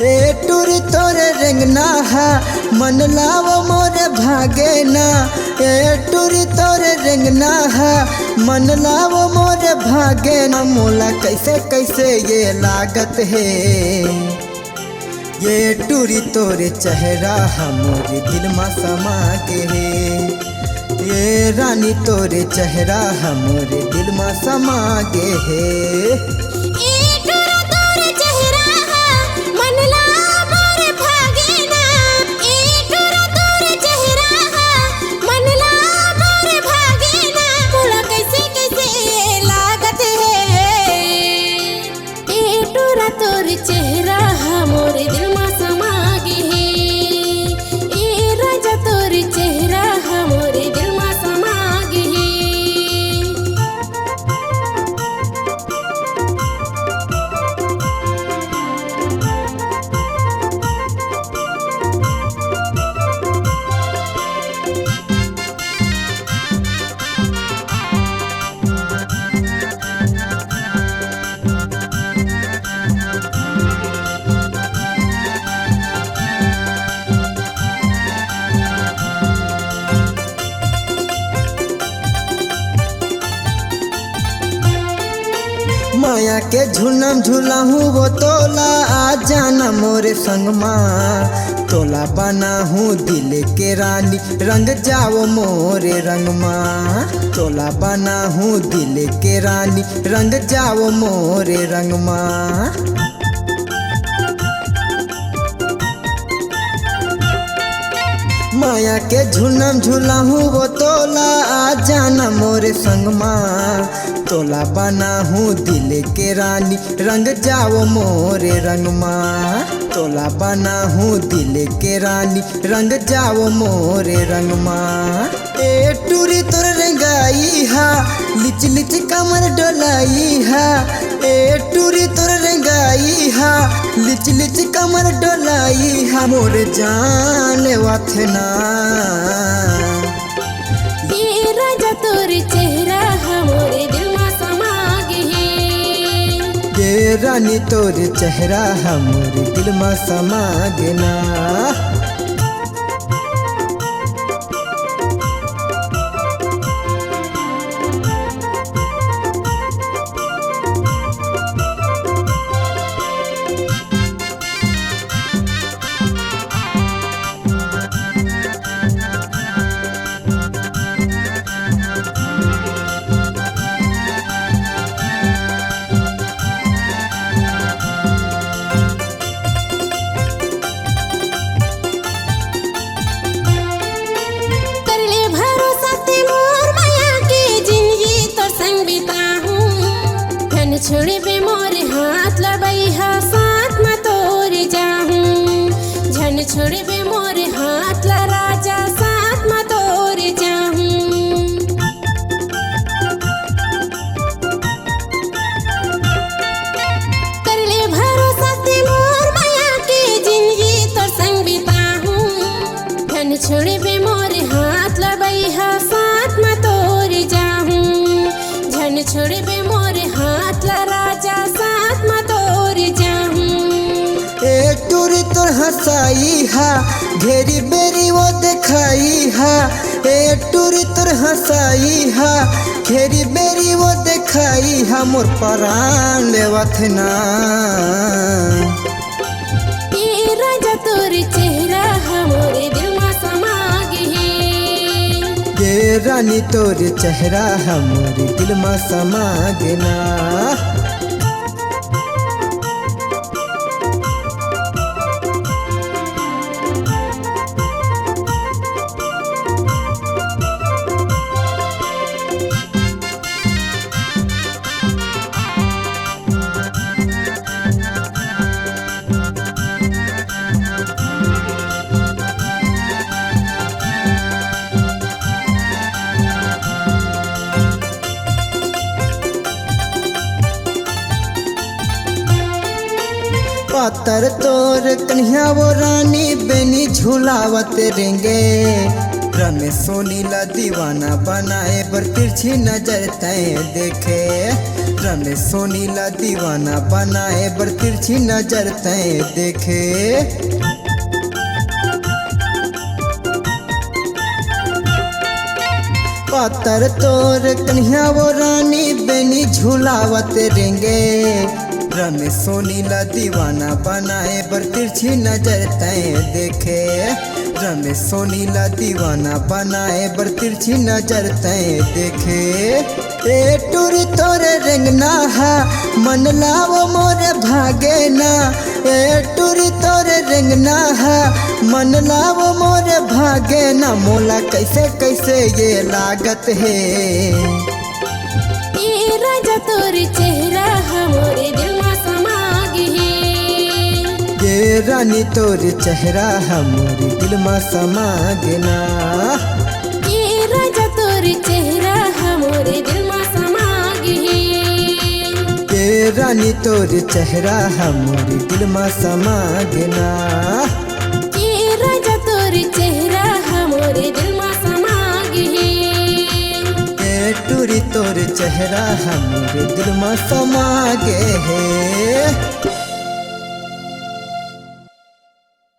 ए टूरी तोरे रेंगना है मन लाव मोरे भागे ना। ए टूरी तोरे रेंगना है मन लाव मोरे भागे ना। मोला कैसे कैसे ये लागत है ये टूरी तोरे चेहरा हमरे दिल में समा के है। ये रानी तोरे चेहरा हमरे दिल में समा गे है। चेहरा हमरे दिल में समा गे है। ए राजा तोर चेहरा हमरे दिल में समा गे है। माया के झूलम झूलाहूँ वो तोला आ जाना मोरे संग माँ। तोला बना हूँ दिल के रानी रंग जाओ मोरे रंग माँ। तोला बना हूँ दिल के रानी रंग जाओ मोरे रंग माँ। माया के झूलम झूलाहूँ वो तोला आ जाना मोरे संग माँ। तोला बना हूँ दिल के रानी रंग जाओ मोरे रंग माँ। तोला बना हूँ दिल के रानी रंग जाओ मोरे रंग माँ। ए टूरी तोर रंगाई हा लिच लिच कमर डोलाई हा। ए टूरी तोर रंगाई हा लिच लिच कमर डोलाई हा। मोर जान वाथना ए राजा तोर चेहरा हमरे दिल में समा गे है। ये रानी तोर चेहरा हमरे दिल में समा गे ना। छोड़े बे मोरे हाथ लबई हा साथ में तोरे जाहूँ। झन छोड़े बे मोरे हाथ ला राजा साथ में तोरे जाहूँ। कर ले भरोसा ते मोर माया के जिंदगी तोर संग बिताहूँ। झन छोड़े बे मोरे हाथ लबई हा साथ में तोरे जाहूँ। झन छोड़े बे मोरे हाथ ला राजा साथ में तोरे जाहूँ। ए टूरी तोर हंसाई हा घेरी बेरी वो दिखाई हा। ए टूरी तोर हंसाई हा घेरी बेरी वो दिखाई हा। मोर परान लेवत ना ए राजा तोर चेहरा हमरे दिल में समा गे है। ये रानी तोर चेहरा हमरे दिल में समा गे ना। पातर तोर कन्हैया वो रानी बेनी झूलावत रेंगे। रमेश सोनी ला दीवाना बनाए पर तिरछी नजर तय देखे। रमेश सोनीला दीवाना बनाए बर तिरछी नजर तय देखे। पातर तोर कन्हैया वो रानी बेनी झूलावत रेंगे। रमेश सोनीला दीवाना बनाए बर तिरछी नजर तय देखे। रमेश सोनीला दीवाना बनाए बर तिरछी नजर तय देखे। ए टूरी तोरे रेंगना हा मन लावो मोरे भागे ना। ए टूरी तोरे रेंगना हा मन लावो मोरे भागे ना। मोला कैसे कैसे ये लागत है। ए राजा तोर चेहरा हमरे दिल में समा गे। ये रानी तोर चेहरा हमरे दिल में समा गेना। ए राजा तोर चेहरा हमरे दिल में समा गे। ये रानी तोर चेहरा हमरे दिल में समा गेना। ए राजा तोर चेहरा हमरे दिल में समा गे। ए टूरी तोर चेहरा हमरे दिल में समा गे है।